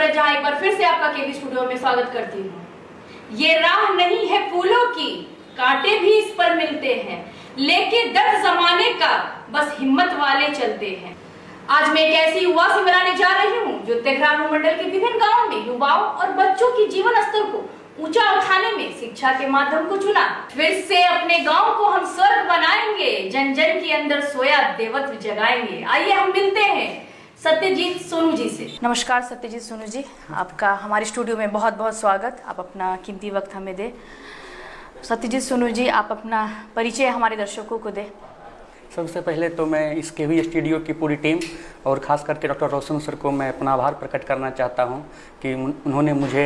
मैं जहां एक बार फिर से आपका केवी स्टूडियो में स्वागत करती हूँ। ये राह नहीं है फूलों की, कांटे भी इस पर मिलते हैं, लेके दर्द जमाने का बस हिम्मत वाले चलते हैं। आज मैं एक ऐसी युवा से मिलाने जा रही हूँ जो तेघरा अनुमंडल के विभिन्न गाँव में युवाओं और बच्चों की जीवन स्तर को ऊंचा उठाने में शिक्षा के माध्यम को चुना। फिर से अपने गांव को हम स्वर्ग बनाएंगे, जन जन के अंदर सोया देवत्व जगाएंगे। आइए हम मिलते हैं सत्यजीत सोनू जी से। नमस्कार सत्यजीत सोनू जी, आपका हमारे स्टूडियो में बहुत बहुत स्वागत। आप अपना कीमती वक्त हमें दें। सत्यजीत सोनू जी, आप अपना परिचय हमारे दर्शकों को दें। सबसे पहले तो मैं इस केवी स्टूडियो की पूरी टीम और ख़ास करके डॉक्टर रोशन सर को मैं अपना आभार प्रकट करना चाहता हूं कि उन्होंने मुझे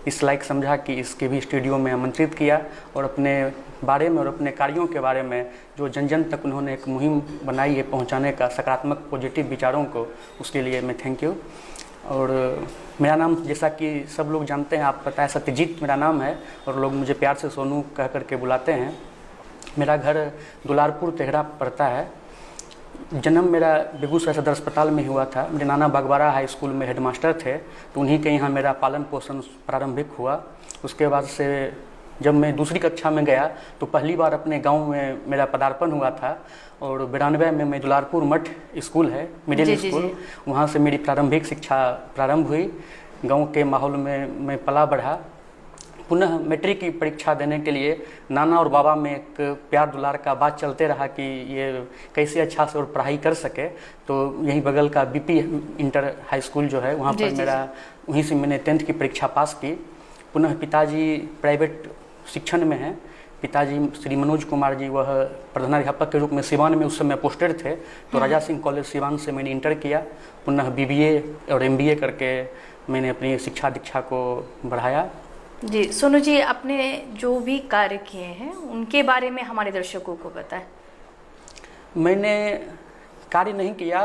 इस लायक समझा कि इस केवी स्टूडियो में आमंत्रित किया और अपने बारे में और अपने कार्यों के बारे में जो जन जन तक उन्होंने एक मुहिम बनाई है पहुंचाने का सकारात्मक पॉजिटिव विचारों को, उसके लिए मैं थैंक यू। और मेरा नाम जैसा कि सब लोग जानते हैं, आप पता है सत्यजीत मेरा नाम है और लोग मुझे प्यार से सोनू कह करके बुलाते हैं। मेरा घर दुलारपुर तेघरा पड़ता है। जन्म मेरा बेगूसराय सदर अस्पताल में हुआ था। मेरे नाना बागवाड़ा हाई स्कूल में हेडमास्टर थे, तो उन्हीं के यहाँ मेरा पालन पोषण प्रारंभिक हुआ। उसके बाद से जब मैं दूसरी कक्षा में गया तो पहली बार अपने गांव में मेरा पदार्पण हुआ था और 92 में मैं दुलारपुर मठ स्कूल है मिडिल स्कूल, वहाँ से मेरी प्रारंभिक शिक्षा प्रारंभ हुई। गाँव के माहौल में मैं पला बढ़ा। पुनः मैट्रिक की परीक्षा देने के लिए नाना और बाबा में एक प्यार दुलार का बात चलते रहा कि ये कैसे अच्छा से और पढ़ाई कर सके। तो यहीं बगल का बीपी इंटर हाई स्कूल जो है, वहाँ पर मेरा वहीं से मैंने 10th की परीक्षा पास की। पुनः पिताजी प्राइवेट शिक्षण में हैं। पिताजी श्री मनोज कुमार जी, वह प्रधानाध्यापक के रूप में सिवान में उस समय पोस्टेड थे, तो राजा सिंह कॉलेज सिवान से मैंने इंटर किया। पुनः BBA और MBA करके मैंने अपनी शिक्षा दीक्षा को बढ़ाया। जी सोनू जी, आपने जो भी कार्य किए हैं उनके बारे में हमारे दर्शकों को बताएं। मैंने कार्य नहीं किया,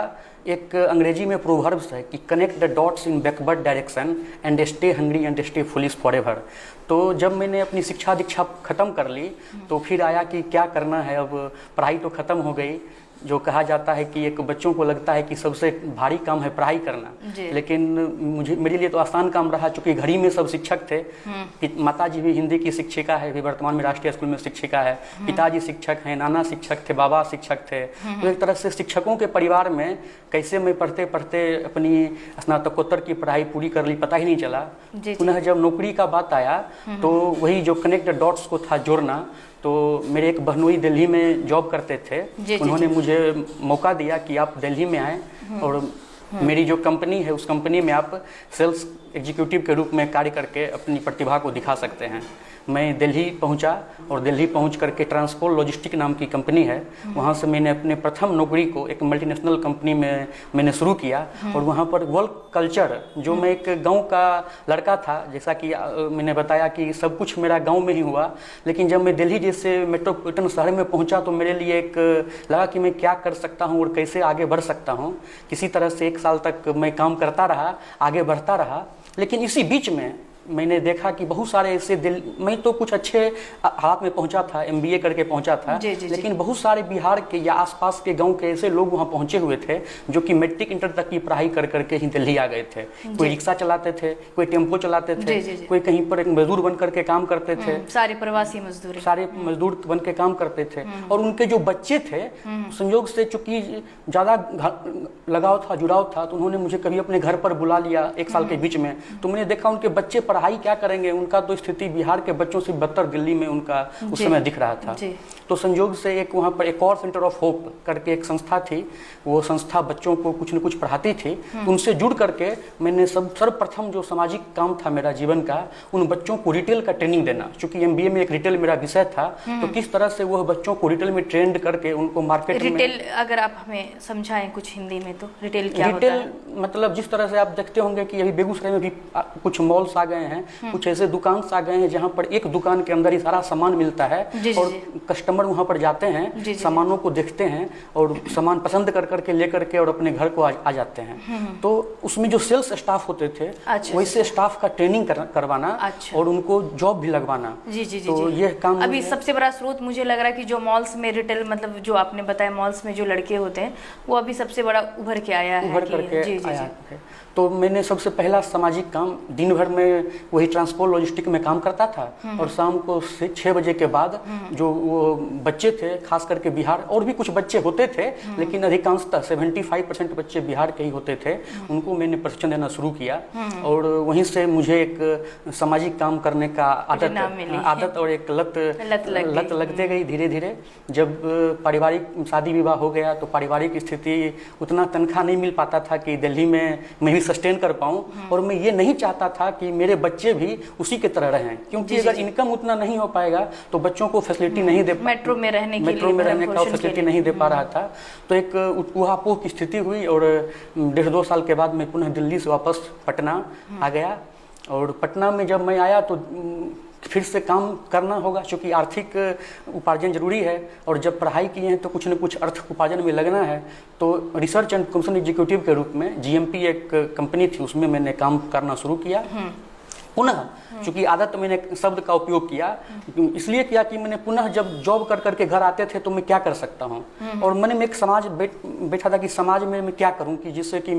एक अंग्रेजी में प्रोवर्ब्स है कि connect the dots in backward direction and stay hungry and stay foolish forever. तो जब मैंने अपनी शिक्षा दीक्षा खत्म कर ली तो फिर आया कि क्या करना है। अब पढ़ाई तो ख़त्म हो गई। जो कहा जाता है कि एक बच्चों को लगता है कि सबसे भारी काम है पढ़ाई करना, लेकिन मेरे लिए तो आसान काम रहा, चूँकि घड़ी में सब शिक्षक थे। माताजी भी हिंदी की शिक्षिका है, भी वर्तमान में राष्ट्रीय स्कूल में शिक्षिका है। पिताजी शिक्षक हैं, नाना शिक्षक थे, बाबा शिक्षक थे। तो एक तरह से शिक्षकों के परिवार में कैसे मैं पढ़ते पढ़ते अपनी स्नातकोत्तर की पढ़ाई पूरी कर ली, पता ही नहीं चला। पुनः जब नौकरी का बात आया तो वही जो कनेक्ट डॉट्स को था जोड़ना, तो मेरे एक बहनोई दिल्ली में जॉब करते थे। उन्होंने मुझे मौका दिया कि आप दिल्ली में आएँ और मेरी जो कंपनी है उस कंपनी में आप सेल्स एग्जीक्यूटिव के रूप में कार्य करके अपनी प्रतिभा को दिखा सकते हैं। मैं दिल्ली पहुंचा और दिल्ली पहुंच करके ट्रांसपोर्ट लॉजिस्टिक नाम की कंपनी है, वहां से मैंने अपने प्रथम नौकरी को एक मल्टीनेशनल कंपनी में मैंने शुरू किया। और वहां पर वर्क कल्चर, जो मैं एक गांव का लड़का था, जैसा कि मैंने बताया कि सब कुछ मेरा गांव में ही हुआ, लेकिन जब मैं दिल्ली जैसे मेट्रोपॉलिटन शहर में पहुंचा तो मेरे लिए एक लगा कि मैं क्या कर सकता हूँ और कैसे आगे बढ़ सकता हूँ। किसी तरह से 1 साल तक मैं काम करता रहा, आगे बढ़ता रहा। लेकिन इसी बीच में मैंने देखा कि बहुत सारे ऐसे मैं तो कुछ अच्छे हालात में पहुंचा था, MBA करके पहुंचा था, लेकिन बहुत सारे बिहार के या आसपास के गांव के ऐसे लोग वहां पहुंचे हुए थे जो कि मैट्रिक इंटर तक की पढ़ाई कर करके ही दिल्ली आ गए थे। कोई रिक्शा चलाते थे, कोई टेम्पो चलाते थे, कोई कहीं पर एक मजदूर बन करके काम करते थे। सारे प्रवासी मजदूर बन के काम करते थे। और उनके जो बच्चे थे, संयोग से चूंकि ज्यादा लगाव था, जुड़ाव था, तो उन्होंने मुझे कभी अपने घर पर बुला लिया 1 साल के बीच में। तो मैंने देखा उनके बच्चे पढ़ाई क्या करेंगे, उनका तो स्थिति बिहार के बच्चों से बदतर दिल्ली में उनका उस समय दिख रहा था। तो संयोग से एक वहाँ पर एक और सेंटर ऑफ होप करके एक संस्था थी, वो संस्था बच्चों को कुछ न कुछ पढ़ाती थी। तो उनसे जुड़ करके मैंने सर्वप्रथम जो सामाजिक काम था मेरा जीवन का, उन बच्चों को रिटेल का ट्रेनिंग देना। चूंकि MBA में एक रिटेल मेरा विषय था, तो किस तरह से वह बच्चों को रिटेल में ट्रेंड करके उनको मार्केट में। रिटेल अगर आप हमें समझाएं कुछ हिंदी में, तो रिटेल क्या होता है? मतलब जिस तरह से आप देखते होंगे कि अभी बेगूसराय में भी कुछ मॉल्स आ गए हैं, कुछ ऐसे दुकान आ गए हैं जहाँ पर एक दुकान के अंदर ही सारा सामान मिलता है और कस्टमर वहाँ पर जाते हैं, सामानों को देखते हैं और सामान पसंद कर करके ले करके और अपने घर को आ जाते हैं। तो उसमें जो सेल्स स्टाफ होते थे वैसे स्टाफ का ट्रेनिंग करवाना और उनको जॉब भी लगवाना। तो ये काम अभी सबसे बड़ा स्रोत मुझे लग रहा है कि जो मॉल्स में रिटेल, मतलब जो आपने बताया मॉल्स में जो लड़के होते हैं वो अभी सबसे बड़ा उभर के आया है। उभर करके आया है। तो मैंने सबसे पहला सामाजिक काम दिन भर में वही ट्रांसपोर्ट लॉजिस्टिक में काम करता था और शाम को 6 बजे के बाद जो वो बच्चे थे, खास करके बिहार, और भी कुछ बच्चे होते थे लेकिन अधिकांशतः 75% बच्चे बिहार के ही होते थे, उनको मैंने प्रशिक्षण देना शुरू किया और वहीं से मुझे एक सामाजिक काम करने का आदत और एक लत लगते गई धीरे धीरे। जब पारिवारिक शादी विवाह हो गया तो पारिवारिक स्थिति उतना तनख्वाह नहीं मिल पाता था कि दिल्ली में मैं भी सस्टेन कर पाऊं, और मैं ये नहीं चाहता था कि मेरे बच्चे भी उसी के तरह रहें, क्योंकि अगर इनकम उतना नहीं हो पाएगा तो बच्चों को फैसिलिटी नहीं दे, मेट्रो में रहने का फैसिलिटी नहीं दे पा रहा था। तो एक ऊहापोह की स्थिति हुई और 1.5-2 साल के बाद मैं पुनः दिल्ली से वापस पटना आ गया। और पटना में जब मैं आया तो फिर से काम करना होगा, क्योंकि आर्थिक उपार्जन जरूरी है और जब पढ़ाई किए हैं तो कुछ न कुछ अर्थ उपार्जन में लगना है। तो रिसर्च एंड कमीशन एग्जीक्यूटिव के रूप में जीएमपी एक कंपनी थी, उसमें मैंने काम करना शुरू किया। पुनः चूंकि आदत मैंने शब्द का उपयोग किया, इसलिए किया कि मैंने पुनः जब जॉब कर करके घर आते थे तो मैं क्या कर सकता हूँ, और मन में एक समाज बैठा था कि समाज में मैं क्या करूँ कि जिससे कि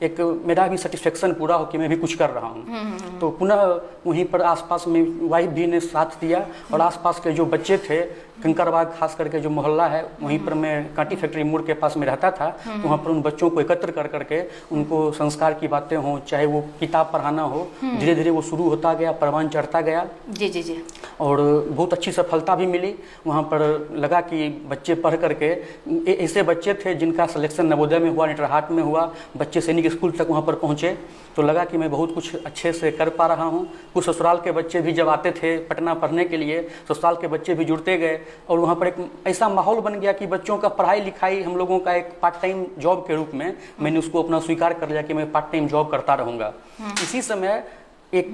एक मेरा भी सेटिस्फेक्शन पूरा हो कि मैं भी कुछ कर रहा हूँ। तो पुनः वहीं पर आसपास में वाइफ भी ने साथ दिया और आसपास के जो बच्चे थे, कंकरबाग खास करके जो मोहल्ला है वहीं पर मैं कांटी फैक्ट्री मोड़ के पास में रहता था, तो वहाँ पर उन बच्चों को एकत्र कर करके उनको संस्कार की बातें हों, चाहे वो किताब पढ़ाना हो, धीरे धीरे वो शुरू होता गया, परवान चढ़ता गया। जी। और बहुत अच्छी सफलता भी मिली। वहाँ पर लगा कि बच्चे पढ़ करके, ऐसे बच्चे थे जिनका सिलेक्शन नवोदय में हुआ, नेटरहाट में हुआ, बच्चे सैनिक स्कूल तक वहाँ पर पहुँचे, तो लगा कि मैं बहुत कुछ अच्छे से कर पा रहा हूँ। कुछ ससुराल के बच्चे भी जब आते थे पटना पढ़ने के लिए, ससुराल के बच्चे भी जुड़ते गए और वहाँ पर एक ऐसा माहौल बन गया कि बच्चों का पढ़ाई लिखाई हम लोगों का एक पार्ट टाइम जॉब के रूप में मैंने उसको अपना स्वीकार कर लिया कि मैं पार्ट टाइम जॉब करता रहूँगा। इसी समय एक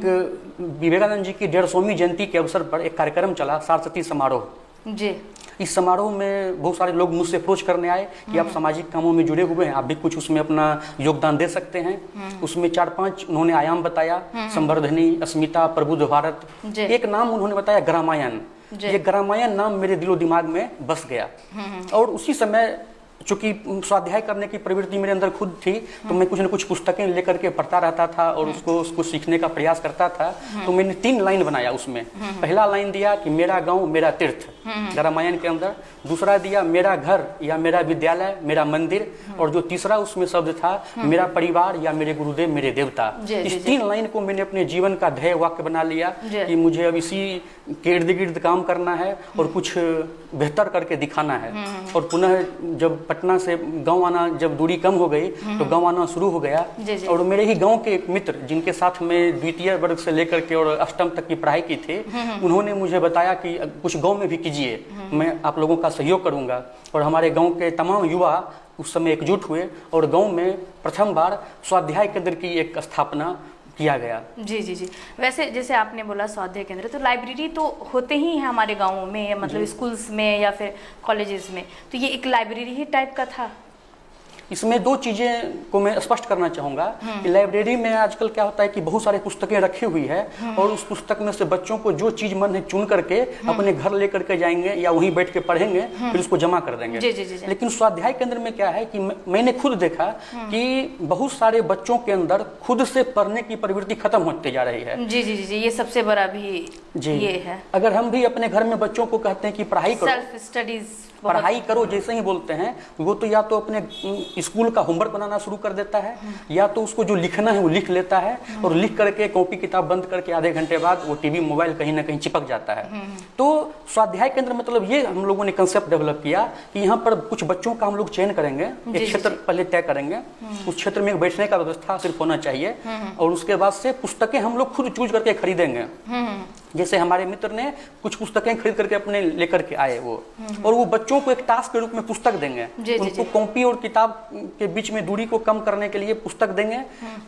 विवेकानंद जी की 150वीं जयंती के अवसर पर एक कार्यक्रम चला, सारस्वती समारोह जी। इस समारोह में बहुत सारे लोग मुझसे अप्रोच करने आए कि आप सामाजिक कामों में जुड़े हुए हैं, आप भी कुछ उसमें अपना योगदान दे सकते हैं। उसमें 4-5 उन्होंने आयाम बताया, संवर्धनी, अस्मिता, प्रबुद्ध भारत। एक नाम उन्होंने बताया ग्रामायण। ये ग्रामायण नाम मेरे दिलो दिमाग में बस गया और उसी समय चूंकि स्वाध्याय करने की प्रवृत्ति मेरे अंदर खुद थी, तो मैं कुछ न कुछ पुस्तकें लेकर के पढ़ता रहता था और उसको सीखने का प्रयास करता था। तो मैंने 3 लाइन बनाया उसमें। पहला लाइन दिया कि मेरा गांव मेरा तीर्थ, रामायण के अंदर। दूसरा दिया मेरा घर या मेरा विद्यालय, मेरा मंदिर। और जो तीसरा उसमें शब्द था मेरा परिवार या मेरे गुरुदेव, मेरे देवता। इस 3 लाइन को मैंने अपने जीवन का ध्येय वाक्य बना लिया कि मुझे अब इसी के इर्द गिर्द काम करना है और कुछ बेहतर करके दिखाना है। और पुनः जब पटना से गांव आना, जब दूरी कम हो गई तो गांव आना शुरू हो गया। और मेरे ही गांव के एक मित्र जिनके साथ मैं द्वितीय वर्ग से लेकर के और अष्टम तक की पढ़ाई की थी, उन्होंने मुझे बताया कि कुछ गांव में भी कीजिए, मैं आप लोगों का सहयोग करूंगा। और हमारे गांव के तमाम युवा उस समय एकजुट हुए और गांव में प्रथम बार स्वाध्याय केंद्र की एक स्थापना किया गया। जी। वैसे जैसे आपने बोला स्वाध्याय केंद्र, तो लाइब्रेरी तो होते ही हैं हमारे गाँवों में, मतलब स्कूल्स में या फिर कॉलेजेस में, तो ये एक लाइब्रेरी ही टाइप का था। इसमें 2 चीजें को मैं स्पष्ट करना चाहूंगा कि लाइब्रेरी में आजकल क्या होता है कि बहुत सारी पुस्तकें रखी हुई है और उस पुस्तक में से बच्चों को जो चीज मन है चुन करके अपने घर लेकर के जाएंगे या वहीं बैठ के पढ़ेंगे, फिर उसको जमा कर देंगे। जी। लेकिन स्वाध्याय केंद्र में क्या है कि मैंने खुद देखा कि बहुत सारे बच्चों के अंदर खुद से पढ़ने की प्रवृत्ति खत्म होती जा रही है। जी, ये सबसे बड़ा भी ये है। अगर हम भी अपने घर में बच्चों को कहते हैं कि पढ़ाई करो, सेल्फ स्टडीज पढ़ाई करो जैसे ही बोलते हैं, वो तो या तो अपने स्कूल का होमवर्क बनाना शुरू कर देता है या तो उसको जो लिखना है वो लिख लेता है और लिख करके कॉपी किताब बंद करके आधे घंटे बाद वो टीवी मोबाइल कहीं ना कहीं चिपक जाता है। तो स्वाध्याय केंद्र मतलब ये हम लोगों ने कंसेप्ट डेवलप किया कि यहाँ पर कुछ बच्चों का हम लोग चयन करेंगे, एक क्षेत्र पहले तय करेंगे, उस क्षेत्र में बैठने का व्यवस्था सिर्फ होना चाहिए और उसके बाद से पुस्तकें हम लोग खुद चूज करके खरीदेंगे। जैसे हमारे मित्र ने कुछ पुस्तकें खरीद करके अपने लेकर के आए वो, और वो बच्चों को एक टास्क के रूप में पुस्तक देंगे, उनको कॉपी और किताब के बीच में दूरी को कम करने के लिए पुस्तक देंगे,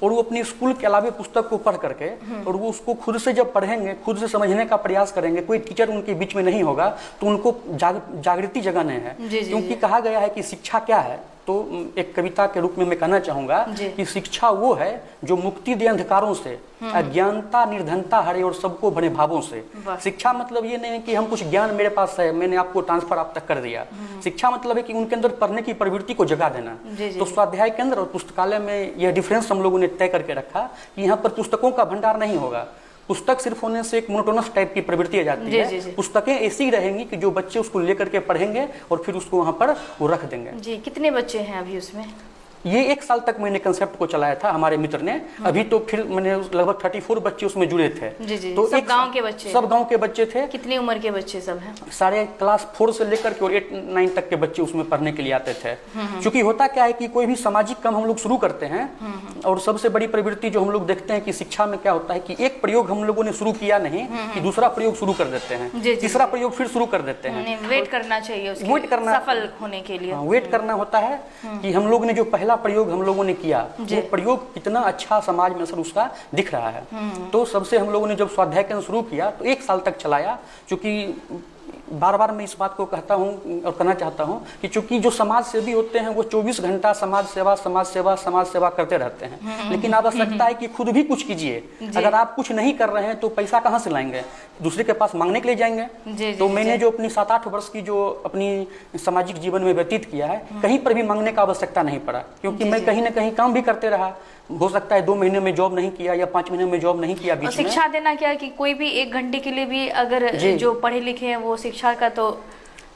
और वो अपनी स्कूल के अलावा पुस्तक को पढ़ करके और वो उसको खुद से जब पढ़ेंगे, खुद से समझने का प्रयास करेंगे, कोई टीचर उनके बीच में नहीं होगा, तो उनको जागृति जगाने हैं। क्योंकि कहा गया है कि शिक्षा क्या है, तो एक कविता के रूप में मैं कहना चाहूंगा कि शिक्षा वो है जो मुक्ति दे अंधकारों से, अज्ञानता निर्धनता हरे और सबको भरे भावों से। शिक्षा मतलब ये नहीं है कि हम कुछ ज्ञान मेरे पास है, मैंने आपको ट्रांसफर आप तक कर दिया। शिक्षा मतलब है कि उनके अंदर पढ़ने की प्रवृत्ति को जगा देना। तो स्वाध्याय केंद्र और पुस्तकालय में यह डिफरेंस हम लोगों ने तय करके रखा कि यहाँ पर पुस्तकों का भंडार नहीं होगा। पुस्तक सिर्फ होने से एक मोनोटोनस टाइप की प्रवृत्ति आ जाती है। पुस्तकें ऐसी रहेंगी कि जो बच्चे उसको लेकर के पढ़ेंगे और फिर उसको वहाँ पर वो रख देंगे। जी, कितने बच्चे हैं अभी उसमें? ये 1 साल तक मैंने कंसेप्ट को चलाया था हमारे मित्र ने। अभी तो फिर मैंने लगभग 34 बच्चे उसमें जुड़े थे। तो सब गांव के बच्चे? सब गांव के बच्चे थे। कितनी उम्र के बच्चे सब हैं? सारे क्लास 4 से लेकर के और 8-9 तक के बच्चे उसमें पढ़ने के लिए आते थे। क्योंकि होता क्या है कि कोई भी सामाजिक काम हम लोग शुरू करते हैं, और सबसे बड़ी प्रवृत्ति जो हम लोग देखते हैं कि शिक्षा में क्या होता है कि एक प्रयोग हम लोगों ने शुरू किया नहीं कि दूसरा प्रयोग शुरू कर देते हैं, तीसरा प्रयोग फिर शुरू कर देते हैं। वेट करना चाहिए, वेट करना सफल होने के लिए वेट करना होता है कि हम लोग ने जो पहला प्रयोग हम लोगों ने किया, वो प्रयोग कितना अच्छा समाज में असर उसका दिख रहा है। तो सबसे हम लोगों ने जब स्वाध्याय केंद्र शुरू किया तो 1 साल तक चलाया। क्योंकि बार बार मैं इस बात को कहता हूँ और कहना चाहता हूँ कि चूंकि जो समाज सेवी होते हैं वो 24 घंटा समाज सेवा करते रहते हैं, लेकिन आवश्यकता है कि खुद भी कुछ कीजिए। अगर आप कुछ नहीं कर रहे हैं तो पैसा कहाँ से लाएंगे? दूसरे के पास मांगने के लिए जाएंगे। तो मैंने जो अपनी 7-8 वर्ष की जो अपनी सामाजिक जीवन में व्यतीत किया है, कहीं पर भी मांगने का आवश्यकता नहीं पड़ा, क्योंकि मैं कहीं ना कहीं काम भी करते रहा। हो सकता है 2 महीने में जॉब नहीं किया या 5 महीने में जॉब नहीं किया बीच में। शिक्षा देना क्या है कि कोई भी 1 घंटे के लिए भी अगर जो पढ़े लिखे हैं वो शिक्षा का तो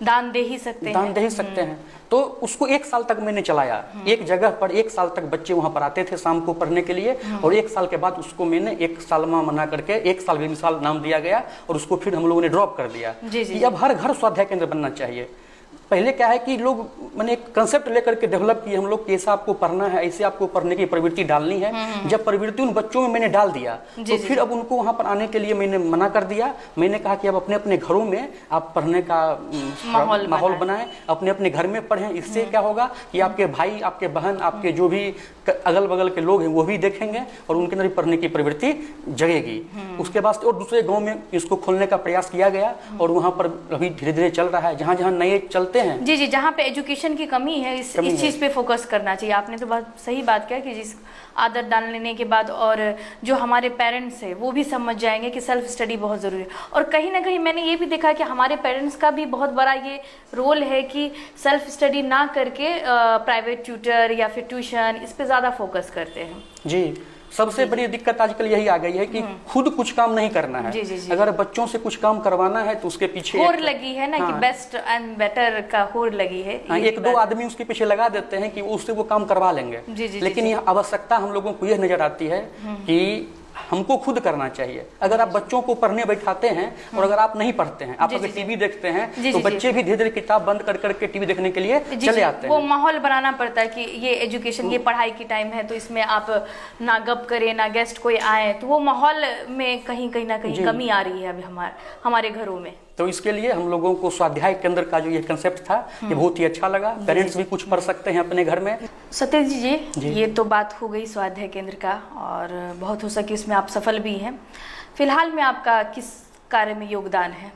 दान दे ही सकते हैं। तो उसको 1 साल तक मैंने चलाया। एक जगह पर 1 साल तक बच्चे वहां पर आते थे शाम को पढ़ने के लिए, और 1 साल के बाद उसको मैंने 1 साल मना करके 1 साल बेमिसाल नाम दिया गया, और उसको फिर हम लोगों ने ड्रॉप कर दिया कि अब हर घर स्वाध्याय केंद्र बनना चाहिए। पहले क्या है कि लोग मैंने एक कंसेप्ट लेकर के डेवलप किए हम लोग कि ऐसा आपको पढ़ना है, ऐसे आपको पढ़ने की प्रवृत्ति डालनी है। जब प्रवृत्ति उन बच्चों में मैंने डाल दिया तो फिर अब उनको वहां पर आने के लिए मैंने मना कर दिया। मैंने कहा कि अब अपने अपने घरों में आप पढ़ने का माहौल बनाएं, अपने अपने घर में पढ़ें। इससे क्या होगा कि आपके भाई, आपके बहन, आपके जो भी अगल बगल के लोग हैं वो भी देखेंगे और उनके अंदर पढ़ने की प्रवृत्ति जगेगी। उसके बाद और दूसरे गाँव में इसको खोलने का प्रयास किया गया, और वहाँ पर अभी धीरे धीरे चल रहा है। जहाँ जहाँ नए चलते हैं, जी, जहाँ पे एजुकेशन की कमी है इस चीज पे फोकस करना चाहिए। आपने तो बहुत सही बात किया कि जिस आदत डाल लेने के बाद और जो हमारे पेरेंट्स है वो भी समझ जाएंगे कि सेल्फ स्टडी बहुत ज़रूरी है। और कहीं ना कहीं मैंने ये भी देखा कि हमारे पेरेंट्स का भी बहुत बड़ा ये रोल है कि सेल्फ स्टडी ना करके प्राइवेट ट्यूटर या फिर ट्यूशन इस पे ज़्यादा फोकस करते हैं। जी, सबसे बड़ी दिक्कत आजकल यही आ गई है कि खुद कुछ काम नहीं करना है। अगर बच्चों से कुछ काम करवाना है तो उसके पीछे होड़ लगी है ना, कि बेस्ट एंड बेटर का होड़ लगी है। 1-2 आदमी उसके पीछे लगा देते हैं कि उससे वो काम करवा लेंगे। लेकिन यह आवश्यकता हम लोगों को यह नजर आती है कि हमको खुद करना चाहिए। अगर आप बच्चों को पढ़ने बैठाते हैं और अगर आप नहीं पढ़ते हैं, आप अगर टीवी देखते हैं तो बच्चे भी धीरे धीरे किताब बंद कर करके टीवी देखने के लिए चले आते हैं। वो माहौल बनाना पड़ता है कि ये एजुकेशन, ये पढ़ाई की टाइम है, तो इसमें आप ना गप करें, ना गेस्ट कोई आए, तो वो माहौल में कहीं ना कहीं कमी आ रही है अभी हमारे घरों में। तो इसके लिए हम लोगों को स्वाध्याय केंद्र का जो ये कंसेप्ट था ये बहुत ही अच्छा लगा। पेरेंट्स भी कुछ पढ़ सकते हैं अपने घर में। सत्येंद्र जी, ये तो बात हो गई स्वाध्याय केंद्र का, और बहुत हो सके इसमें आप सफल भी हैं। फिलहाल में आपका किस कार्य में योगदान है?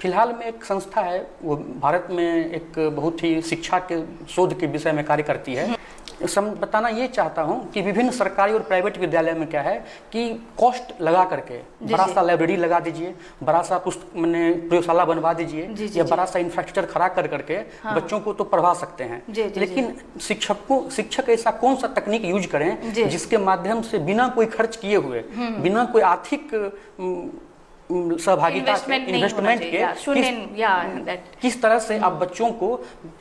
फिलहाल में एक संस्था है, वो भारत में एक बहुत ही शिक्षा के शोध के विषय में कार्य करती है। बताना ये चाहता हूँ कि विभिन्न सरकारी और प्राइवेट विद्यालय में क्या है कि कॉस्ट लगा करके बड़ा सा लाइब्रेरी लगा दीजिए, बड़ा सा प्रयोगशाला बनवा दीजिए, या बड़ा सा इंफ्रास्ट्रक्चर खड़ा कर करके बच्चों को तो पढ़वा सकते हैं। लेकिन शिक्षक ऐसा कौन सा तकनीक यूज करें जिसके माध्यम से बिना कोई खर्च किए हुए, बिना कोई आर्थिक सहभागिता इन्वेस्टमेंट के किस तरह से आप बच्चों को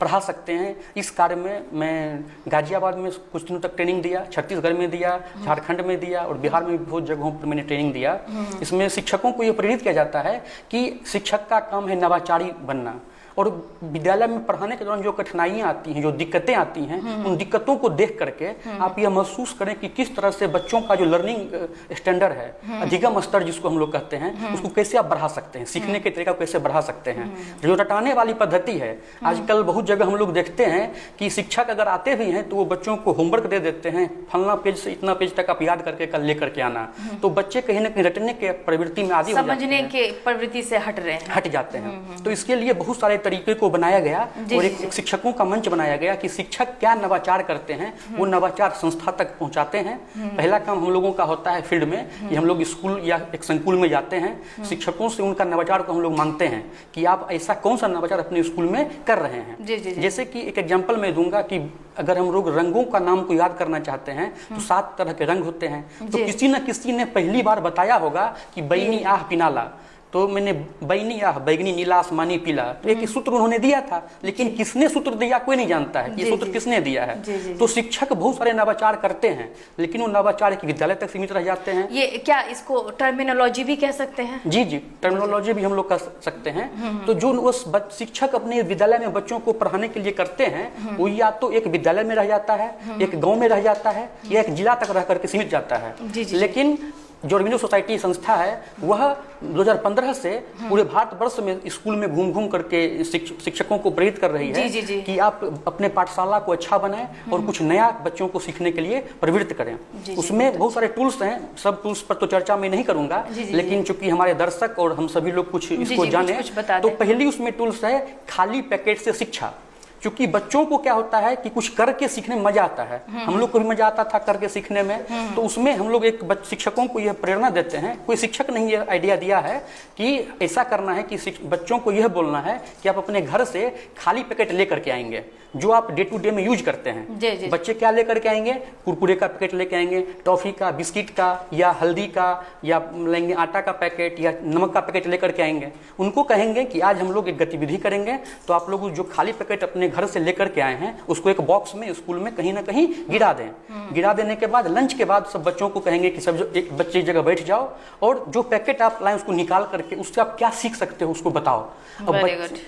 पढ़ा सकते हैं। इस कार्य में मैं गाजियाबाद में कुछ दिनों तक ट्रेनिंग दिया, छत्तीसगढ़ में दिया, झारखंड में दिया, और बिहार में भी बहुत जगहों पर मैंने ट्रेनिंग दिया। इसमें शिक्षकों को ये प्रेरित किया जाता है कि शिक्षक का काम है नवाचारी बनना। और विद्यालय में पढ़ाने के दौरान जो कठिनाइयाँ आती हैं, जो दिक्कतें आती हैं, उन दिक्कतों को देख करके आप यह महसूस करें कि किस तरह से बच्चों का जो लर्निंग स्टैंडर्ड है, अधिगम स्तर जिसको हम लोग कहते हैं, उसको कैसे आप बढ़ा सकते हैं, सीखने के तरीका को कैसे बढ़ा सकते हैं। जो रटाने वाली पद्धति है, आजकल बहुत जगह हम लोग देखते हैं कि शिक्षक अगर आते भी हैं तो वो बच्चों को होमवर्क दे देते हैं, फलना पेज से इतना पेज तक आप याद करके कल लेकर के आना, तो बच्चे कहीं ना कहीं रटने के प्रवृत्ति में आदि हो जाते हैं, समझने के प्रवृत्ति से हट जाते हैं। तो इसके लिए बहुत सारे तरीके को बनाया गया और एक शिक्षकों का मंच बनाया गया कि शिक्षक क्या नवाचार करते हैं, वो नवाचार संस्था तक पहुंचाते हैं। पहला काम हम लोगों का होता है फील्ड में कि हम लोग स्कूल या एक संकुल में जाते हैं, शिक्षकों से उनका नवाचार को हम लोग मांगते हैं कि आप ऐसा कौन सा नवाचार अपने स्कूल में कर रहे हैं। जैसे कि एक एग्जाम्पल मैं दूंगा कि अगर हम लोग रंगों का नाम को याद करना चाहते हैं तो 7 तरह के रंग होते हैं, तो किसी न किसी ने पहली बार बताया होगा कि बैनी आह पिनाला, तो मैंने बैनी आह बैगनी नीला आसमानी पीला, तो एक सूत्र उन्होंने दिया था, लेकिन किसने सूत्र दिया कोई नहीं जानता है कि सूत्र किसने दिया है। तो शिक्षक बहुत सारे नवाचार करते हैं, लेकिन वो नवाचार एक विद्यालय तक सीमित रह जाते हैं। ये क्या इसको टर्मिनोलॉजी भी कह सकते हैं? जी टर्मिनोलॉजी भी हम लोग कर सकते हैं। तो जो उस शिक्षक अपने विद्यालय में बच्चों को पढ़ाने के लिए करते हैं, वो या तो एक विद्यालय में रह जाता है, एक गाँव में रह जाता है, या एक जिला तक रह करके सीमित जाता है। लेकिन जो अरबिंदो सोसाइटी संस्था है वह 2015 से पूरे भारतवर्ष में स्कूल में घूम घूम करके शिक्षकों को प्रेरित कर रही है कि आप अपने पाठशाला को अच्छा बनाएं और कुछ नया बच्चों को सीखने के लिए प्रवृत्त करें। उसमें बहुत सारे टूल्स हैं, सब टूल्स पर तो चर्चा मैं नहीं करूंगा, लेकिन चूंकि हमारे दर्शक और हम सभी लोग कुछ इसको जाने, तो पहली उसमें टूल्स है खाली पैकेट से शिक्षा। क्योंकि बच्चों को क्या होता है कि कुछ करके सीखने में मजा आता है, हम लोग को भी मजा आता था करके सीखने में, तो उसमें हम लोग एक शिक्षकों को यह प्रेरणा देते हैं। कोई शिक्षक ने ये आइडिया दिया है कि ऐसा करना है कि बच्चों को यह बोलना है कि आप अपने घर से खाली पैकेट लेकर के आएंगे जो आप डे टू डे में यूज करते हैं। बच्चे क्या लेकर के आएंगे? कुरकुरे का पैकेट लेके आएंगे, टॉफी का, बिस्किट का, या हल्दी का, या लेंगे आटा का पैकेट या नमक का पैकेट लेकर के आएंगे। उनको कहेंगे कि आज हम लोग एक गतिविधि करेंगे, तो आप लोग जो खाली पैकेट अपने घर से लेकर के आए हैं उसको एक बॉक्स में स्कूल में कहीं ना कहीं गिरा दें। गिरा देने के बाद लंच के बाद सब बच्चों को कहेंगे कि सब एक बच्चे एक जगह बैठ जाओ और जो पैकेट आप लाएं उसको निकाल करके उससे आप क्या सीख सकते हो उसको बताओ।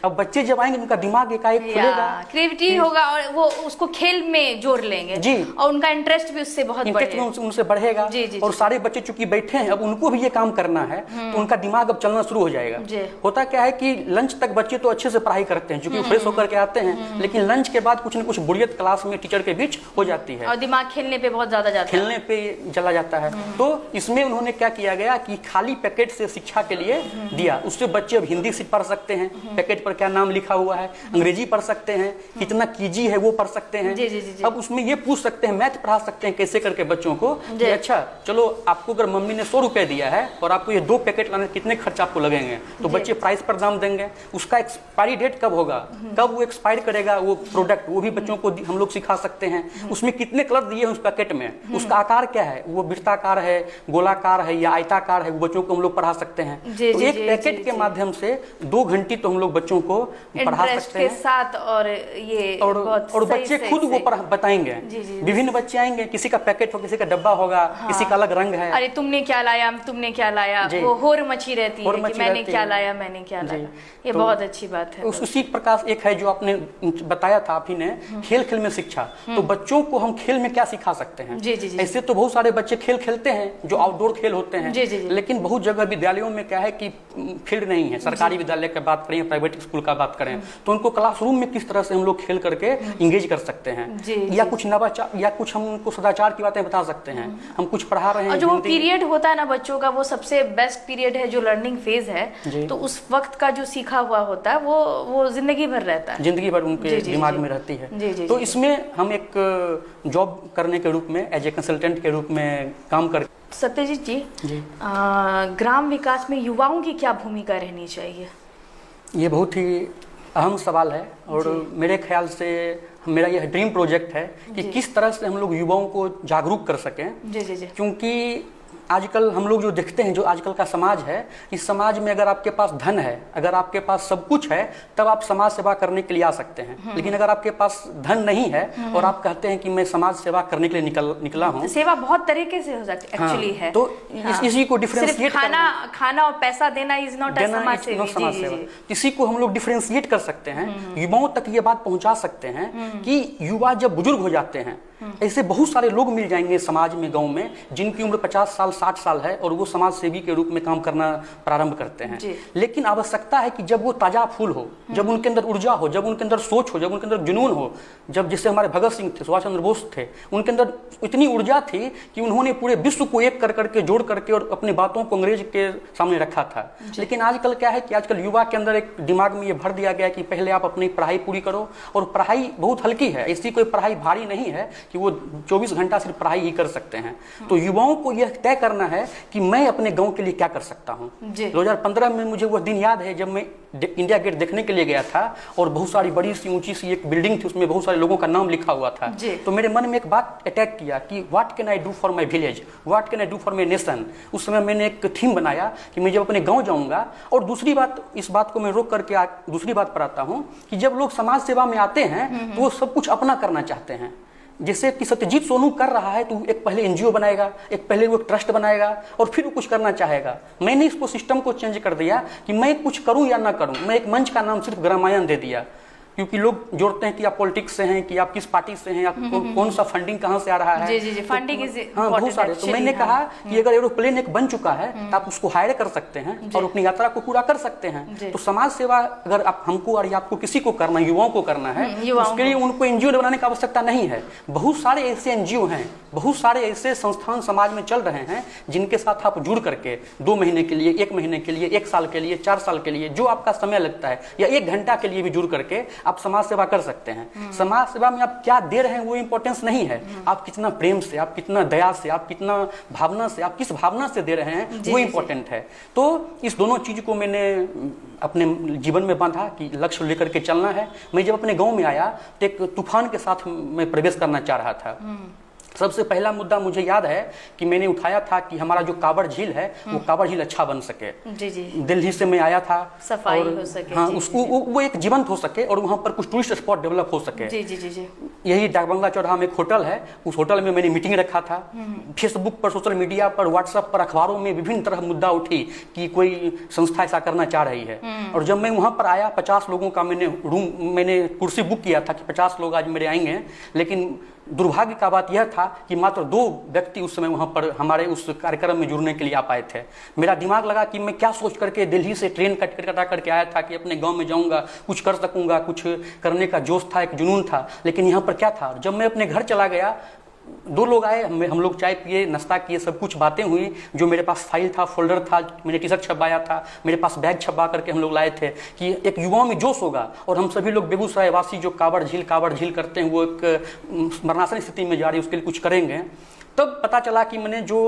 अब बच्चे जब आएंगे उनका दिमाग एकाएक खुलेगा, क्रिएटिविटी होगा और वो उसको खेल में जोड़ लेंगे जी, और उनका इंटरेस्ट भी उससे बहुत उनसे बढ़ेगा। और सारे बच्चे चूंकि बैठे हैं अब उनको भी ये काम करना है, तो उनका दिमाग अब चलना शुरू हो जाएगा। होता क्या है कि लंच तक बच्चे तो अच्छे से पढ़ाई करते हैं क्योंकि फ्रेश होकर के आते हैं, लेकिन लंच के बाद कुछ न कुछ बुढ़ियत क्लास में टीचर के बीच हो जाती है और दिमाग खेलने पे बहुत ज्यादा जाता है, खेलने पे चला जाता है। तो इसमें उन्होंने क्या किया गया कि खाली पैकेट से शिक्षा के लिए दिया। उससे बच्चे अब हिंदी से पढ़ सकते हैं, पैकेट पर क्या नाम लिखा हुआ है, अंग्रेजी पढ़ सकते हैं, कितना कीजी है वो पढ़ सकते हैं। अब उसमें ये पूछ सकते हैं, मैथ पढ़ा सकते हैं कैसे करके बच्चों को कि अच्छा चलो आपको अगर मम्मी ने 100 रुपए दिया है और आपको ये 2 पैकेट लाने कितने खर्च आपको लगेंगे, तो बच्चे प्राइस पर दाम देंगे। उसका एक्सपायरी डेट कब होगा, कब वो एक्सपायर करेगा वो प्रोडक्ट, वो भी बच्चों को हम लोग सिखा सकते हैं। उसमें कितने कलर दिए हैं उस पैकेट में, उसका आकार क्या है, वो वृत्ताकार है, गोलाकार है या आयताकार है, वो बच्चों को हम लोग पढ़ा सकते हैं। तो एक पैकेट के माध्यम से 2 घंटे तो हम लोग बच्चों को पढ़ा सकते हैं साथ, और ये और बच्चे खुद वो बताएंगे। विभिन्न बच्चे आएंगे, किसी का पैकेट हो, किसी का डब्बा होगा, किसी का अलग रंग है, अरे तुमने क्या लाया, तुमने क्या लाया, वो होर मची रहती है कि मैंने क्या लाया, मैंने क्या लाया। ये बहुत अच्छी बात है। उसी प्रकार एक है जो आपने बताया था आप ही ने, खेल खेल में शिक्षा। तो बच्चों को हम खेल में क्या सिखा सकते हैं? ऐसे तो बहुत सारे बच्चे खेल खेलते हैं जो आउटडोर खेल होते हैं, लेकिन बहुत जगह विद्यालयों में क्या है कि फील्ड नहीं है। सरकारी विद्यालय की बात करें, प्राइवेट स्कूल का बात करें, तो उनको क्लासरूम में किस तरह से हम लोग खेल करके इंगेज कर सकते हैं, या कुछ नवाचार या कुछ हम उनको सदाचार की बातें बता सकते हैं। हम कुछ पढ़ा रहे हैं, और जो पीरियड होता है ना बच्चों का, वो सबसे बेस्ट पीरियड है, जो लर्निंग फेज है। तो उस वक्त का जो सीखा हुआ होता है वो जिंदगी भर रहता है, जिंदगी भर उनके दिमाग में रहती है। तो इसमें हम एक जॉब करने के रूप में, एज ए कंसल्टेंट के रूप में काम कर। सत्यजीत जी, ग्राम विकास में युवाओं की क्या भूमिका रहनी चाहिए? ये बहुत ही अहम सवाल है और मेरे ख्याल से मेरा यह ड्रीम प्रोजेक्ट है कि किस तरह से हम लोग युवाओं को जागरूक कर सकें। क्योंकि आजकल हम लोग जो देखते हैं, जो आजकल का समाज है, इस समाज में अगर आपके पास धन है, अगर आपके पास सब कुछ है, तब आप समाज सेवा करने के लिए आ सकते हैं। लेकिन अगर आपके पास धन नहीं है और आप कहते हैं कि मैं समाज सेवा करने के लिए निकला हूँ, सेवा बहुत तरीके से हो सकती है एक्चुअली है। तो इसी को डिफरेंशिएट खाना और पैसा देना इज नॉट अ समाज सेवा। इसी को हम लोग डिफरेंशिएट कर सकते हैं, युवाओं तक ये बात पहुंचा सकते हैं कि युवा जब बुजुर्ग हो जाते हैं, ऐसे बहुत सारे लोग मिल जाएंगे समाज में, गांव में, जिनकी उम्र 50 साल 60 साल है और वो समाज सेवी के रूप में काम करना प्रारंभ करते हैं। लेकिन आवश्यकता है कि जब वो ताजा फूल हो, जब उनके अंदर ऊर्जा हो, जब उनके अंदर सोच हो, जब उनके अंदर जुनून हो, जब जैसे हमारे भगत सिंह थे, सुभाष चंद्र बोस थे, उनके अंदर इतनी ऊर्जा थी कि उन्होंने पूरे विश्व को एक कर करके जोड़ करके और अपनी बातों को अंग्रेज के सामने रखा था। लेकिन आजकल क्या है कि आजकल युवा के अंदर एक दिमाग में ये भर दिया गया कि पहले आप अपनी पढ़ाई पूरी करो, और पढ़ाई बहुत हल्की है, ऐसी कोई पढ़ाई भारी नहीं है कि वो 24 घंटा सिर्फ पढ़ाई ही कर सकते हैं। तो युवाओं को यह तय करना है कि मैं अपने गांव के लिए क्या कर सकता हूं। 2015 में मुझे वह दिन याद है जब मैं इंडिया गेट देखने के लिए गया था और बहुत सारी बड़ी सी ऊंची सी एक बिल्डिंग थी, उसमें बहुत सारे लोगों का नाम लिखा हुआ था। तो मेरे मन में एक बात अटैक किया कि what can I do for my village, what can I do for my nation. उस समय मैंने एक थीम बनाया कि मैं जब अपने गाँव जाऊंगा, और दूसरी बात, इस बात को मैं रोक करके दूसरी बात पर आता हूँ कि जब लोग समाज सेवा में आते हैं तो वो सब कुछ अपना करना चाहते हैं। जैसे कि सत्यजीत सोनू कर रहा है, तो एक पहले एनजीओ बनाएगा, एक पहले वो ट्रस्ट बनाएगा और फिर वो कुछ करना चाहेगा। मैंने इसको सिस्टम को चेंज कर दिया कि मैं कुछ करूं या ना करूं, मैं एक मंच का नाम सिर्फ ग्रामायण दे दिया, क्योंकि लोग जोड़ते हैं कि आप पॉलिटिक्स से हैं, कि आप किस पार्टी से हैं, आपको कौन सा फंडिंग कहाँ से आ रहा है। जी, फंडिंग इज हाँ, बहुत सारे। तो मैंने कहा कि अगर एरोप्लेन एक बन चुका है तो आप उसको हायर कर सकते हैं और अपनी यात्रा को पूरा कर सकते हैं। तो समाज सेवा अगर आप हमको और आपको किसी को करना है, युवाओं को करना है, उसके लिए उनको एनजीओ बनाने की आवश्यकता नहीं है। बहुत सारे ऐसे एनजीओ हैं, बहुत सारे ऐसे संस्थान समाज में चल रहे हैं जिनके साथ आप जुड़ करके 2 महीने के लिए, 1 महीने के लिए, 1 साल के लिए, 4 साल के लिए, जो आपका समय लगता है, या 1 घंटा के लिए भी जुड़ करके आप समाज सेवा कर सकते हैं। समाज सेवा में आप क्या दे रहे हैं वो इंपॉर्टेंस नहीं है, आप कितना प्रेम से, आप कितना दया से, आप कितना भावना से, आप किस भावना से दे रहे हैं वो इंपॉर्टेंट है। तो इस दोनों चीज को मैंने अपने जीवन में बांधा कि लक्ष्य लेकर के चलना है। मैं जब अपने गांव में आया तो एक तूफान के साथ मैं प्रवेश करना चाह रहा था। सबसे पहला मुद्दा मुझे याद है कि मैंने उठाया था कि हमारा जो कांवड़ झील है वो कांवड़ झील अच्छा बन सके। दिल्ली से मैं आया था, सफाई हो सके, हाँ, उसको वो एक जीवंत हो सके और वहाँ पर कुछ टूरिस्ट स्पॉट डेवलप हो सके। यही डाकबंगला चौराहा में एक होटल है, उस होटल में मैंने मीटिंग रखा था। फेसबुक पर, सोशल मीडिया पर, व्हाट्सएप पर, अखबारों में विभिन्न तरह मुद्दा उठी कि कोई संस्था ऐसा करना चाह रही है। और जब मैं वहाँ पर आया, 50 लोगों का मैंने कुर्सी बुक किया था कि 50 लोग आज मेरे आएंगे, लेकिन दुर्भाग्य का बात यह था कि मात्र 2 व्यक्ति उस समय वहाँ पर हमारे उस कार्यक्रम में जुड़ने के लिए आ पाए थे। मेरा दिमाग लगा कि मैं क्या सोच करके दिल्ली से ट्रेन कटा करके आया था कि अपने गांव में जाऊंगा, कुछ कर सकूंगा, कुछ करने का जोश था, एक जुनून था। लेकिन यहाँ पर क्या था, जब मैं अपने घर चला गया, 2 लोग आए, हम लोग चाय पिए, नाश्ता किए, सब कुछ बातें हुई। जो मेरे पास फाइल था, फोल्डर था, मैंने टी-शर्ट छपवाया था, मेरे पास बैग छपवा करके हम लोग लाए थे कि एक युवाओं में जोश होगा और हम सभी लोग बेगूसराय वासी जो कांवड़ झील करते हैं, वो एक मरणासन स्थिति में जा रही है, उसके लिए कुछ करेंगे। तब पता चला कि मैंने जो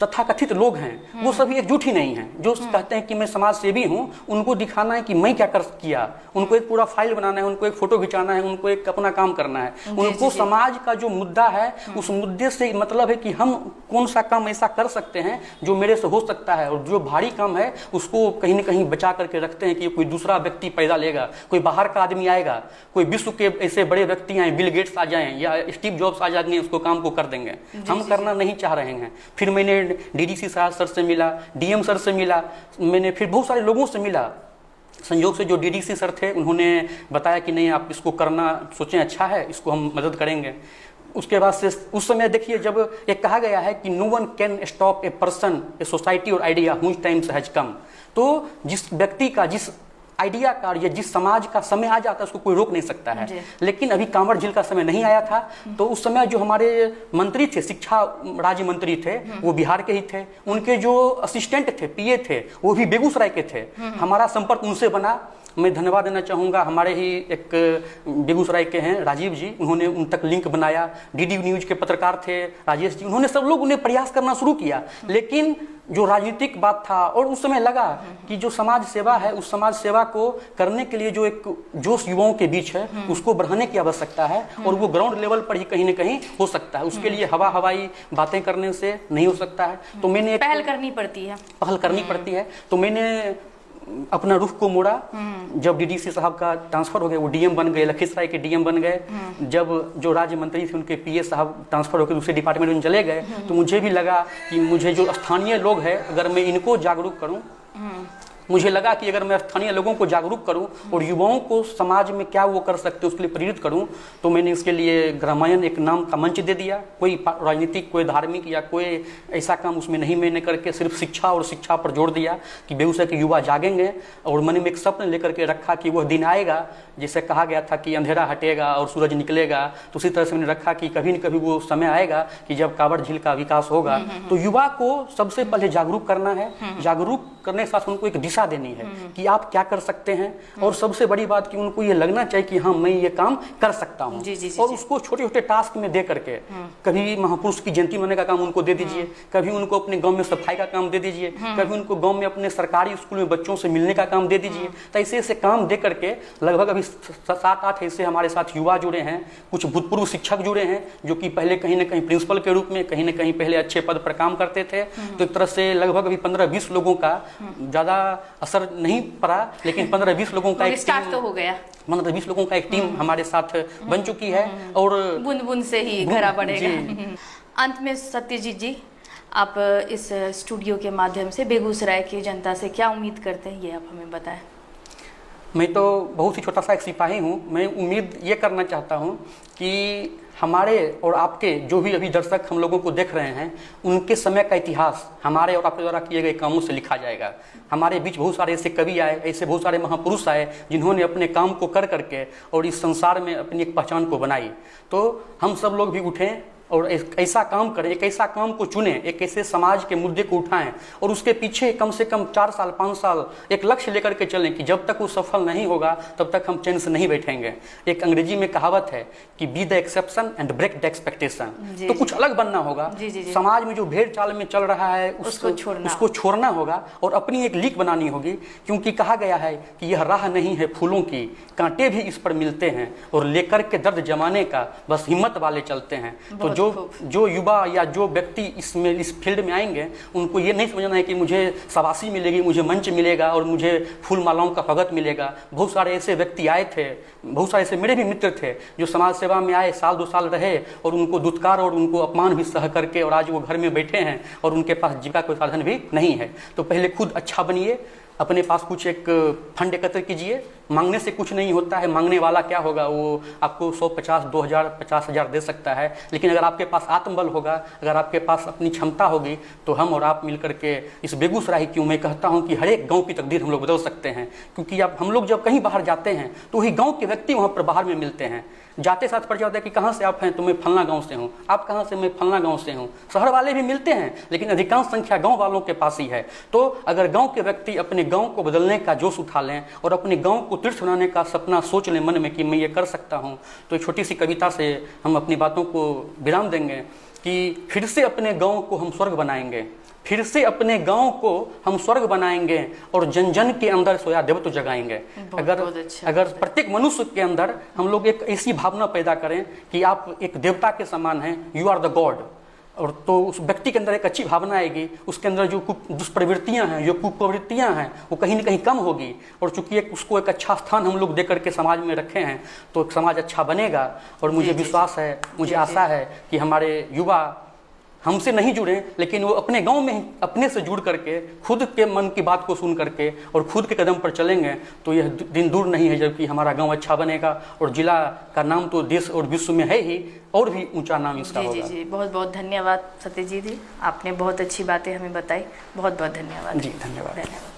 तथाकथित लोग हैं वो सभी एकजुट ही नहीं हैं। जो कहते हैं कि मैं समाज सेवी हूँ, उनको दिखाना है कि मैं क्या किया, उनको एक पूरा फाइल बनाना है, उनको एक फोटो खिंचाना है, उनको एक अपना काम करना है। उनको समाज का जो मुद्दा है उस मुद्दे से मतलब है कि हम कौन सा काम ऐसा कर सकते हैं जो मेरे से हो सकता है, और जो भारी काम है उसको कहीं ना कहीं बचा करके रखते हैं कि कोई दूसरा व्यक्ति पैदा लेगा, कोई बाहर का आदमी आएगा, कोई विश्व के ऐसे बड़े व्यक्ति आए, बिल गेट्स आ जाएं या स्टीव जॉब्स आ जाएंगे, उसको काम को कर देंगे। हम करना नहीं चाह रहे हैं। फिर मैंने डीडीसी सर से मिला, डीएम सर से मिला, मैंने फिर बहुत सारे लोगों से मिला। संयोग से जो डीडीसी सर थे उन्होंने बताया कि नहीं, आप इसको करना सोचें, अच्छा है, इसको हम मदद करेंगे। उसके बाद से उस समय देखिए, जब ये कहा गया है कि no one can stop a person, a society और idea whose times has come, तो जिस व्यक्ति का, जिस आइडिया का या जिस समाज का समय आ जाता है उसको कोई रोक नहीं सकता है। लेकिन अभी कांवड़ झील का समय नहीं आया था। तो उस समय जो हमारे मंत्री थे, शिक्षा राज्य मंत्री थे, वो बिहार के ही थे। उनके जो असिस्टेंट थे, पीए थे, वो भी बेगूसराय के थे। हमारा संपर्क उनसे बना। मैं धन्यवाद देना चाहूँगा, हमारे ही एक बेगूसराय के हैं राजीव जी, उन्होंने उन तक लिंक बनाया। डीडी न्यूज के पत्रकार थे राजेश जी, उन्होंने सब लोग उन्हें प्रयास करना शुरू किया। लेकिन जो राजनीतिक बात था, और उस समय लगा कि जो समाज सेवा है उस समाज सेवा को करने के लिए जो एक जोश युवाओं के बीच है उसको बढ़ाने की आवश्यकता है, और वो ग्राउंड लेवल पर ही कहीं ना कहीं हो सकता है। उसके लिए हवाई बातें करने से नहीं हो सकता है। तो मैंने पहल करनी पड़ती है। तो मैंने अपना रुख को मोड़ा। जब डीडीसी साहब का ट्रांसफर हो गया, वो डीएम बन गए, लखीसराय के डीएम बन गए। जब जो राज्य मंत्री थे उनके पीए साहब ट्रांसफर होकर दूसरे डिपार्टमेंट में चले गए, तो मुझे भी लगा कि मुझे जो स्थानीय लोग हैं अगर मैं इनको जागरूक करूं, मुझे लगा कि अगर मैं स्थानीय लोगों को जागरूक करूं और युवाओं को समाज में क्या वो कर सकते हैं उसके लिए प्रेरित करूं, तो मैंने इसके लिए ग्रामायण एक नाम का मंच दे दिया। कोई राजनीतिक, कोई धार्मिक या कोई ऐसा काम उसमें नहीं मैंने करके सिर्फ शिक्षा और शिक्षा पर जोर दिया कि बेगूसराय के युवा जागेंगे। और मन में एक सपन लेकर के रखा कि वह दिन आएगा, जैसे कहा गया था कि अंधेरा हटेगा और सूरज निकलेगा, तो उसी तरह से मैंने रखा कि कभी न कभी वो समय आएगा कि जब कांवड़ झील का विकास होगा। तो युवा को सबसे पहले जागरूक करना है, जागरूक करने के साथ उनको एक दिशा देनी है कि आप क्या कर सकते हैं, और सबसे बड़ी बात कि उनको ये लगना चाहिए कि हाँ मैं ये काम कर सकता हूँ। और उसको छोटे छोटे टास्क में दे करके, कभी महापुरुष की जयंती मनाने का काम उनको दे दीजिए, कभी उनको अपने गांव में सफाई का काम दे दीजिए, कभी उनको गांव में अपने सरकारी स्कूल में बच्चों से मिलने का काम दे दीजिए। तो ऐसे ऐसे काम दे करके लगभग अभी 7-8 ऐसे हमारे साथ युवा जुड़े हैं, कुछ भूतपूर्व शिक्षक जुड़े हैं जो कि पहले कहीं ना कहीं प्रिंसिपल के रूप में, कहीं ना कहीं पहले अच्छे पद पर काम करते थे। तो एक तरह से लगभग अभी 15-20 लोगों का, ज़्यादा असर नहीं पड़ा, लेकिन 15-20 लोगों का एक स्टार्ट तो हो गया। 15-20 लोगों का एक टीम हमारे साथ बन चुकी है, और बूंद बूंद से ही घड़ा बढ़ेगा। अंत में सत्यजीत जी, आप इस स्टूडियो के माध्यम से बेगूसराय की जनता से क्या उम्मीद करते हैं, ये आप हमें बताएं। मैं तो बहुत ही छोटा सा एक सिपाही हूँ। मैं उम्मीद ये करना चाहता हूँ कि हमारे और आपके जो भी अभी दर्शक हम लोगों को देख रहे हैं, उनके समय का इतिहास हमारे और आपके द्वारा किए गए कामों से लिखा जाएगा। हमारे बीच बहुत सारे ऐसे कवि आए, ऐसे बहुत सारे महापुरुष आए जिन्होंने अपने काम को कर करके और इस संसार में अपनी एक पहचान को बनाई। तो हम सब लोग भी उठें और एक ऐसा काम करें, एक ऐसा काम को चुनें, एक ऐसे समाज के मुद्दे को उठाएं और उसके पीछे कम से कम 4 साल 5 साल एक लक्ष्य लेकर के चलें कि जब तक वो सफल नहीं होगा तब तक हम चैन से नहीं बैठेंगे। एक अंग्रेजी में कहावत है कि be the exception and break the expectation. तो कुछ अलग बनना होगा। समाज में जो भेड़ चाल में चल रहा है उसको छोड़ना होगा और अपनी एक लीक बनानी होगी, क्योंकि कहा गया है कि यह राह नहीं है फूलों की, कांटे भी इस पर मिलते हैं, और लेकर के दर्द जमाने का बस हिम्मत वाले चलते हैं। तो जो युवा या जो व्यक्ति इस फील्ड में आएंगे, उनको ये नहीं समझना है कि मुझे शाबाशी मिलेगी, मुझे मंच मिलेगा और मुझे फूल मालाओं का स्वागत मिलेगा। बहुत सारे ऐसे व्यक्ति आए थे, बहुत सारे ऐसे मेरे भी मित्र थे जो समाज सेवा में आए, 1-2 साल रहे और उनको दुत्कार और उनको अपमान भी सह करके और आज वो घर में बैठे हैं और उनके पास जीविका कोई साधन भी नहीं है। तो पहले खुद अच्छा बनिए, अपने पास कुछ एक फंड एकत्र कीजिए। मांगने से कुछ नहीं होता है, मांगने वाला क्या होगा, वो आपको 150, 2000, 50,000 दे सकता है। लेकिन अगर आपके पास आत्मबल होगा, अगर आपके पास अपनी क्षमता होगी, तो हम और आप मिलकर के इस बेगूसराय की, मैं कहता हूँ कि हर एक गाँव की तकदीर हम लोग बदल सकते हैं। क्योंकि अब हम लोग जब कहीं बाहर जाते हैं तो वही गाँव के व्यक्ति वहाँ पर बाहर में मिलते हैं। जाते साथ परिचय होता है कि कहाँ से आप हैं, तो मैं फलना गांव से हूँ। आप कहाँ से, मैं फलना गांव से हूँ। शहर वाले भी मिलते हैं, लेकिन अधिकांश संख्या गांव वालों के पास ही है। तो अगर गांव के व्यक्ति अपने गांव को बदलने का जोश उठा लें और अपने गांव को तीर्थ बनाने का सपना सोच लें मन में कि मैं ये कर सकता हूँ, तो एक छोटी सी कविता से हम अपनी बातों को विराम देंगे कि फिर से अपने गाँव को हम स्वर्ग बनाएंगे, फिर से अपने गांव को हम स्वर्ग बनाएंगे और जन जन के अंदर सोया देव तो जगाएंगे। अगर प्रत्येक मनुष्य के अंदर हम लोग एक ऐसी भावना पैदा करें कि आप एक देवता के समान हैं, यू आर द गॉड, और तो उस व्यक्ति के अंदर एक अच्छी भावना आएगी। उसके अंदर जो दुष्प्रवृत्तियां हैं, जो कुप्रवृत्तियां हैं, वो कहीं ना कहीं कम होगी। और चूंकि उसको एक अच्छा स्थान हम लोग दे करके समाज में रखे हैं, तो समाज अच्छा बनेगा। और मुझे विश्वास है, मुझे आशा है कि हमारे युवा हमसे नहीं जुड़े, लेकिन वो अपने गांव में अपने से जुड़ करके खुद के मन की बात को सुन करके और खुद के कदम पर चलेंगे, तो यह दिन दूर नहीं है जबकि हमारा गांव अच्छा बनेगा और जिला का नाम तो देश और विश्व में है ही, और भी ऊंचा नाम इसका होगा। जी, बहुत बहुत धन्यवाद सत्यजीत जी, आपने बहुत अच्छी बातें हमें बताई। बहुत बहुत धन्यवाद। जी, धन्यवाद।